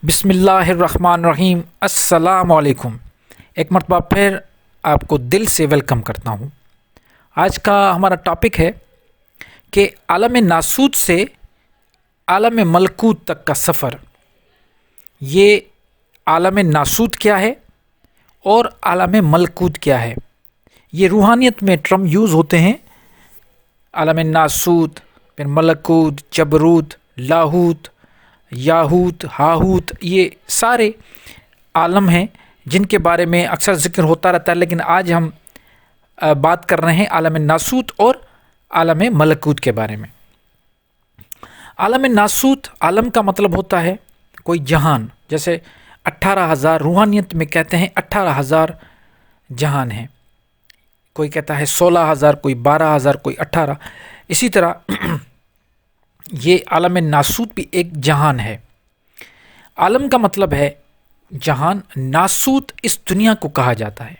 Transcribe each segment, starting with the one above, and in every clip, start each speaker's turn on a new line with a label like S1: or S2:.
S1: بسم اللہ الرحمن الرحیم۔ السلام علیکم۔ ایک مرتبہ پھر آپ کو دل سے ویلکم کرتا ہوں۔ آج کا ہمارا ٹاپک ہے کہ عالم ناسوت سے عالم ملکوت تک کا سفر۔ یہ عالم ناسوت کیا ہے اور عالم ملکوت کیا ہے؟ یہ روحانیت میں ٹرم یوز ہوتے ہیں، عالم ناسوت، پھر ملکوت، جبروت، لاہوت، یاہوت، ہاہوت، یہ سارے عالم ہیں جن کے بارے میں اکثر ذکر ہوتا رہتا ہے، لیکن آج ہم بات کر رہے ہیں عالم ناسوت اور عالم ملکوت کے بارے میں۔ عالم ناسوت، عالم کا مطلب ہوتا ہے کوئی جہان، جیسے 18,000 روحانیت میں کہتے ہیں 18,000 جہان ہیں، کوئی کہتا ہے 16,000، کوئی 12,000، کوئی 18۔ اسی طرح یہ عالم ناسوت بھی ایک جہان ہے۔ عالم کا مطلب ہے جہان، ناسوت اس دنیا کو کہا جاتا ہے۔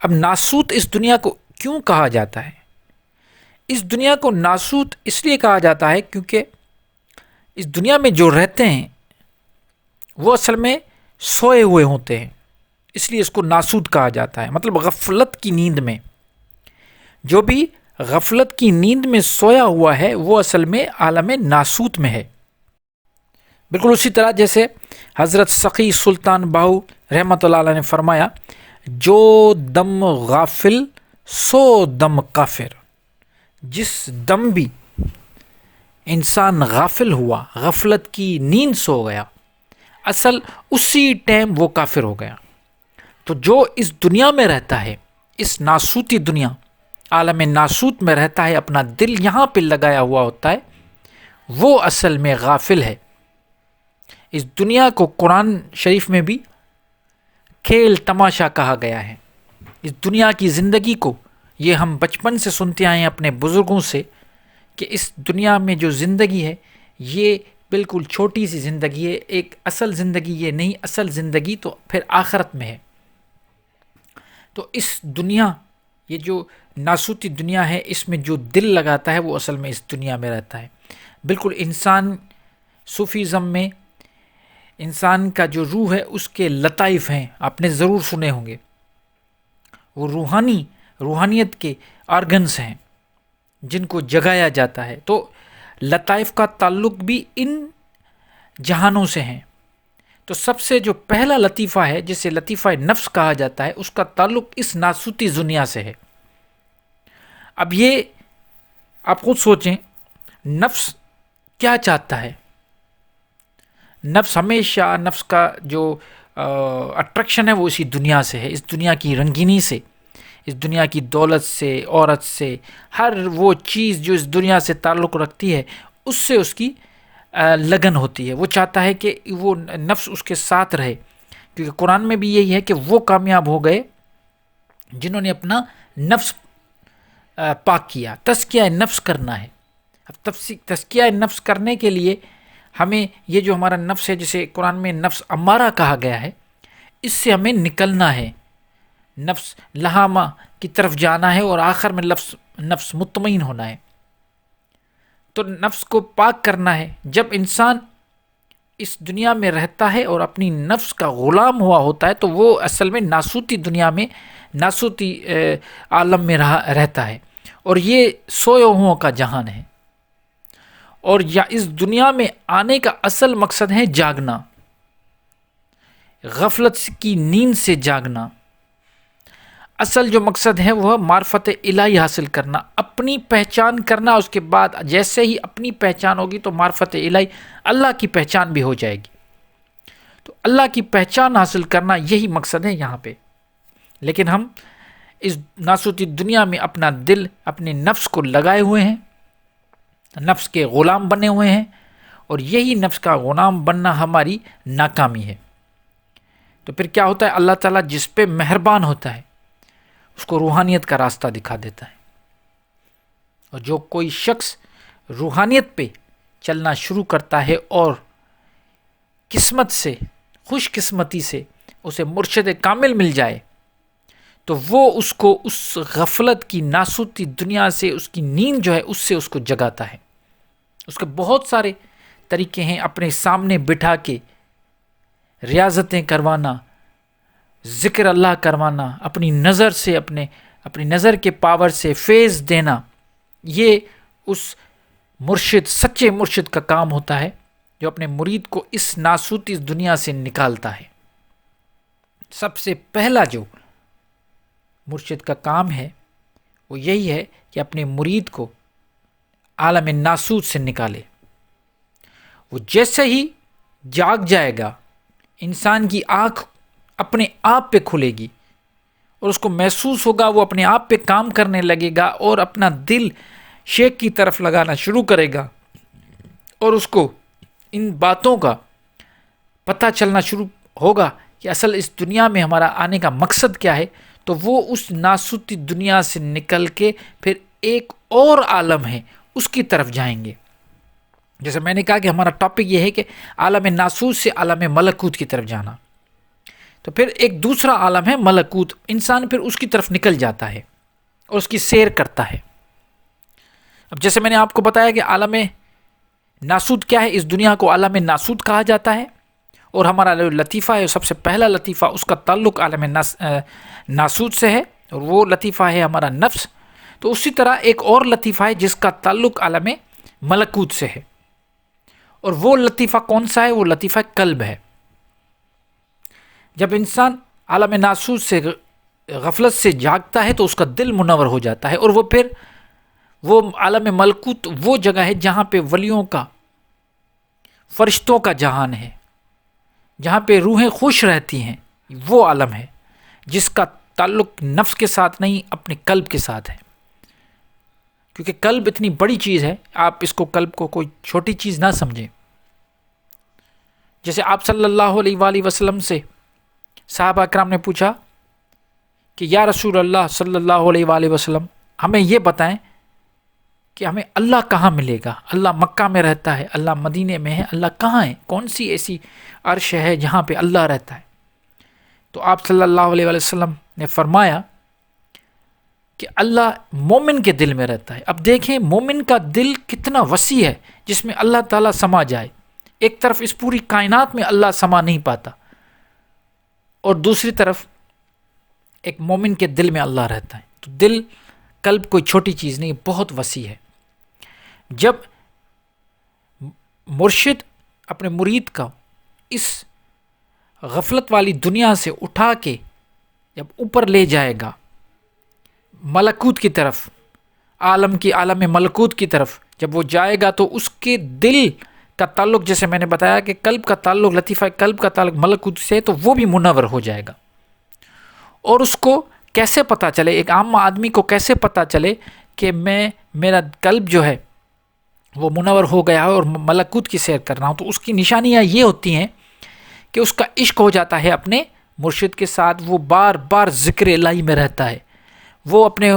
S1: اب ناسوت اس دنیا کو کیوں کہا جاتا ہے؟ اس دنیا کو ناسوت اس لیے کہا جاتا ہے کیونکہ اس دنیا میں جو رہتے ہیں وہ اصل میں سوئے ہوئے ہوتے ہیں، اس لیے اس کو ناسوت کہا جاتا ہے۔ مطلب غفلت کی نیند میں، جو بھی غفلت کی نیند میں سویا ہوا ہے وہ اصل میں عالم ناسوت میں ہے۔ بالکل اسی طرح جیسے حضرت سقی سلطان باہو رحمۃ اللہ علیہ نے فرمایا، جو دم غافل سو دم کافر۔ جس دم بھی انسان غافل ہوا، غفلت کی نیند سو گیا، اصل اسی ٹائم وہ کافر ہو گیا۔ تو جو اس دنیا میں رہتا ہے، اس ناسوتی دنیا، عالم ناسوت میں رہتا ہے، اپنا دل یہاں پہ لگایا ہوا ہوتا ہے، وہ اصل میں غافل ہے۔ اس دنیا کو قرآن شریف میں بھی کھیل تماشا کہا گیا ہے۔ اس دنیا کی زندگی کو، یہ ہم بچپن سے سنتے آئے ہیں اپنے بزرگوں سے، کہ اس دنیا میں جو زندگی ہے یہ بالکل چھوٹی سی زندگی ہے، ایک اصل زندگی یہ نہیں، اصل زندگی تو پھر آخرت میں ہے۔ تو اس دنیا، یہ جو ناسوتی دنیا ہے، اس میں جو دل لگاتا ہے وہ اصل میں اس دنیا میں رہتا ہے۔ بالکل انسان، صوفیزم میں انسان کا جو روح ہے اس کے لطائف ہیں، آپ نے ضرور سنے ہوں گے، وہ روحانیت کے آرگنز ہیں جن کو جگایا جاتا ہے۔ تو لطائف کا تعلق بھی ان جہانوں سے ہیں۔ تو سب سے جو پہلا لطیفہ ہے، جسے لطیفہ نفس کہا جاتا ہے، اس کا تعلق اس ناسوتی دنیا سے ہے۔ اب یہ آپ خود سوچیں، نفس کیا چاہتا ہے؟ نفس ہمیشہ، نفس کا جو اٹریکشن ہے وہ اسی دنیا سے ہے، اس دنیا کی رنگینی سے، اس دنیا کی دولت سے، عورت سے، ہر وہ چیز جو اس دنیا سے تعلق رکھتی ہے اس سے اس کی لگن ہوتی ہے۔ وہ چاہتا ہے کہ وہ نفس اس کے ساتھ رہے، کیونکہ قرآن میں بھی یہی ہے کہ وہ کامیاب ہو گئے جنہوں نے اپنا نفس پاک کیا۔ تزکیہ نفس کرنا ہے۔ اب تزکیہ نفس کرنے کے لیے ہمیں یہ جو ہمارا نفس ہے، جسے قرآن میں نفس امارہ کہا گیا ہے، اس سے ہمیں نکلنا ہے، نفس لہامہ کی طرف جانا ہے، اور آخر میں نفس مطمئن ہونا ہے۔ تو نفس کو پاک کرنا ہے۔ جب انسان اس دنیا میں رہتا ہے اور اپنی نفس کا غلام ہوا ہوتا ہے تو وہ اصل میں ناسوتی دنیا میں، ناسوتی عالم میں رہتا ہے، اور یہ سوئے ہوں کا جہان ہے۔ اور یا اس دنیا میں آنے کا اصل مقصد ہے جاگنا، غفلت کی نیند سے جاگنا۔ اصل جو مقصد ہے وہ معرفت الہی حاصل کرنا، اپنی پہچان کرنا۔ اس کے بعد جیسے ہی اپنی پہچان ہوگی تو معرفت الہی، اللہ کی پہچان بھی ہو جائے گی۔ تو اللہ کی پہچان حاصل کرنا یہی مقصد ہے یہاں پہ۔ لیکن ہم اس ناسوتی دنیا میں اپنا دل، اپنے نفس کو لگائے ہوئے ہیں، نفس کے غلام بنے ہوئے ہیں، اور یہی نفس کا غلام بننا ہماری ناکامی ہے۔ تو پھر کیا ہوتا ہے؟ اللہ تعالیٰ جس پہ مہربان ہوتا ہے اس کو روحانیت کا راستہ دکھا دیتا ہے، اور جو کوئی شخص روحانیت پہ چلنا شروع کرتا ہے اور قسمت سے، خوش قسمتی سے اسے مرشد کامل مل جائے، تو وہ اس کو اس غفلت کی ناسوتی دنیا سے، اس کی نیند جو ہے اس سے اس کو جگاتا ہے۔ اس کے بہت سارے طریقے ہیں، اپنے سامنے بٹھا کے ریاضتیں کروانا، ذکر اللہ کروانا، اپنی نظر سے اپنی نظر کے پاور سے فیض دینا، یہ اس مرشد، سچے مرشد کا کام ہوتا ہے جو اپنے مرید کو اس ناسوتی دنیا سے نکالتا ہے۔ سب سے پہلا جو مرشد کا کام ہے وہ یہی ہے کہ اپنے مرید کو عالم ناسوت سے نکالے۔ وہ جیسے ہی جاگ جائے گا، انسان کی آنکھ اپنے آپ پہ کھلے گی اور اس کو محسوس ہوگا، وہ اپنے آپ پہ کام کرنے لگے گا اور اپنا دل شیخ کی طرف لگانا شروع کرے گا، اور اس کو ان باتوں کا پتہ چلنا شروع ہوگا کہ اصل اس دنیا میں ہمارا آنے کا مقصد کیا ہے۔ تو وہ اس ناسوتی دنیا سے نکل کے پھر ایک اور عالم ہے اس کی طرف جائیں گے۔ جیسے میں نے کہا کہ ہمارا ٹاپک یہ ہے کہ عالم ناسوت سے عالم ملکوت کی طرف جانا، تو پھر ایک دوسرا عالم ہے ملکوت، انسان پھر اس کی طرف نکل جاتا ہے اور اس کی سیر کرتا ہے۔ اب جیسے میں نے آپ کو بتایا کہ عالم ناسوت کیا ہے، اس دنیا کو عالم ناسوت کہا جاتا ہے، اور ہمارا جو لطیفہ ہے، سب سے پہلا لطیفہ، اس کا تعلق عالم ناسوت سے ہے، اور وہ لطیفہ ہے ہمارا نفس۔ تو اسی طرح ایک اور لطیفہ ہے جس کا تعلق عالم ملکوت سے ہے، اور وہ لطیفہ کون سا ہے؟ وہ لطیفہ قلب ہے۔ جب انسان عالم ناسوت سے غفلت سے جاگتا ہے تو اس کا دل منور ہو جاتا ہے، اور وہ پھر وہ عالم ملکوت وہ جگہ ہے جہاں پہ ولیوں کا، فرشتوں کا جہان ہے، جہاں پہ روحیں خوش رہتی ہیں۔ وہ عالم ہے جس کا تعلق نفس کے ساتھ نہیں، اپنے قلب کے ساتھ ہے، کیونکہ قلب اتنی بڑی چیز ہے، آپ اس کو قلب کو کوئی چھوٹی چیز نہ سمجھیں۔ جیسے آپ صلی اللہ علیہ وآلہ وسلم سے صحابہ اکرام نے پوچھا کہ یا رسول اللہ صلی اللہ علیہ وآلہ وسلم، ہمیں یہ بتائیں کہ ہمیں اللہ کہاں ملے گا؟ اللہ مکہ میں رہتا ہے، اللہ مدینے میں ہے، اللہ کہاں ہے؟ کون سی ایسی عرش ہے جہاں پہ اللہ رہتا ہے؟ تو آپ صلی اللہ علیہ وآلہ وسلم نے فرمایا کہ اللہ مومن کے دل میں رہتا ہے۔ اب دیکھیں مومن کا دل کتنا وسیع ہے جس میں اللہ تعالیٰ سما جائے۔ ایک طرف اس پوری کائنات میں اللہ سما نہیں پاتا، اور دوسری طرف ایک مومن کے دل میں اللہ رہتا ہے۔ تو دل، قلب کوئی چھوٹی چیز نہیں، بہت وسیع ہے۔ جب مرشد اپنے مرید کا اس غفلت والی دنیا سے اٹھا کے جب اوپر لے جائے گا ملکوت کی طرف، عالم ملکوت کی طرف جب وہ جائے گا، تو اس کے دل کا تعلق، جیسے میں نے بتایا کہ قلب کا تعلق، لطیفہ قلب کا تعلق ملکوت سے، تو وہ بھی منور ہو جائے گا۔ اور اس کو کیسے پتہ چلے، ایک عام آدمی کو کیسے پتہ چلے کہ میرا قلب جو ہے وہ منور ہو گیا ہے اور ملکوت کی سیر کر رہا ہوں؟ تو اس کی نشانیاں یہ ہوتی ہیں کہ اس کا عشق ہو جاتا ہے اپنے مرشد کے ساتھ، وہ بار بار ذکر الہی میں رہتا ہے، وہ اپنے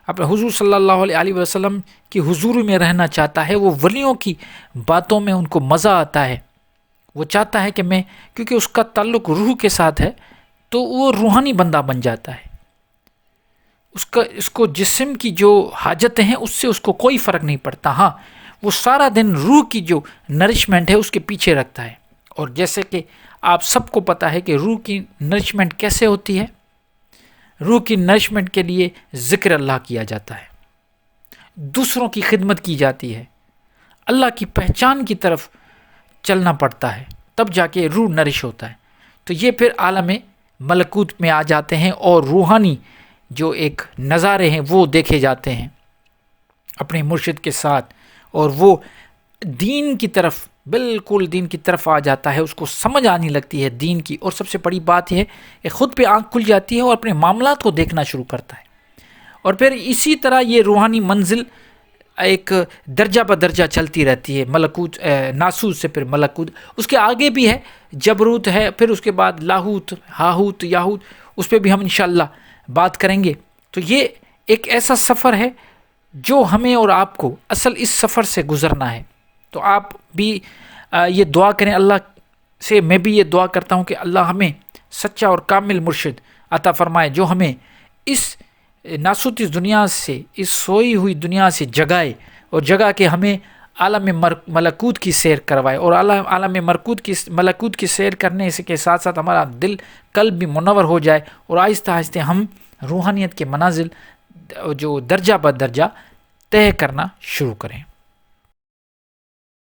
S1: حضور صلی اللہ علیہ وسلم کی حضور میں رہنا چاہتا ہے، وہ ولیوں کی باتوں میں ان کو مزہ آتا ہے، وہ چاہتا ہے کہ کیونکہ اس کا تعلق روح کے ساتھ ہے تو وہ روحانی بندہ بن جاتا ہے۔ اس کو جسم کی جو حاجتیں ہیں اس سے اس کو کوئی فرق نہیں پڑتا، ہاں وہ سارا دن روح کی جو نرشمنٹ ہے اس کے پیچھے رکھتا ہے۔ اور جیسے کہ آپ سب کو پتہ ہے کہ روح کی نرشمنٹ کیسے ہوتی ہے، روح کی نرشمنٹ کے لیے ذکر اللہ کیا جاتا ہے، دوسروں کی خدمت کی جاتی ہے، اللہ کی پہچان کی طرف چلنا پڑتا ہے، تب جا کے روح نرش ہوتا ہے۔ تو یہ پھر عالم ملکوت میں آ جاتے ہیں اور روحانی جو ایک نظارے ہیں وہ دیکھے جاتے ہیں اپنے مرشد کے ساتھ، اور وہ دین کی طرف، بالکل دین کی طرف آ جاتا ہے، اس کو سمجھ آنے لگتی ہے دین کی، اور سب سے بڑی بات یہ ہے کہ خود پہ آنکھ کھل جاتی ہے اور اپنے معاملات کو دیکھنا شروع کرتا ہے۔ اور پھر اسی طرح یہ روحانی منزل ایک درجہ بدرجہ چلتی رہتی ہے، ملکوت ناسوت سے پھر ملکوت، اس کے آگے بھی ہے جبروت ہے، پھر اس کے بعد لاہوت، ہاہوت، یاہوت، اس پہ بھی ہم انشاءاللہ بات کریں گے۔ تو یہ ایک ایسا سفر ہے جو ہمیں اور آپ کو اصل اس سفر سے گزرنا ہے۔ تو آپ بھی یہ دعا کریں اللہ سے، میں بھی یہ دعا کرتا ہوں کہ اللہ ہمیں سچا اور کامل مرشد عطا فرمائے جو ہمیں اس ناسوتی دنیا سے، اس سوئی ہوئی دنیا سے جگائے، اور جگا کے ہمیں عالم ملکوت کی سیر کروائے، اور عالم ملکوت کی سیر کرنے کے ساتھ ساتھ ہمارا دل قلب بھی منور ہو جائے، اور آہستہ آہستہ ہم روحانیت کے منازل جو درجہ بدرجہ طے کرنا شروع کریں۔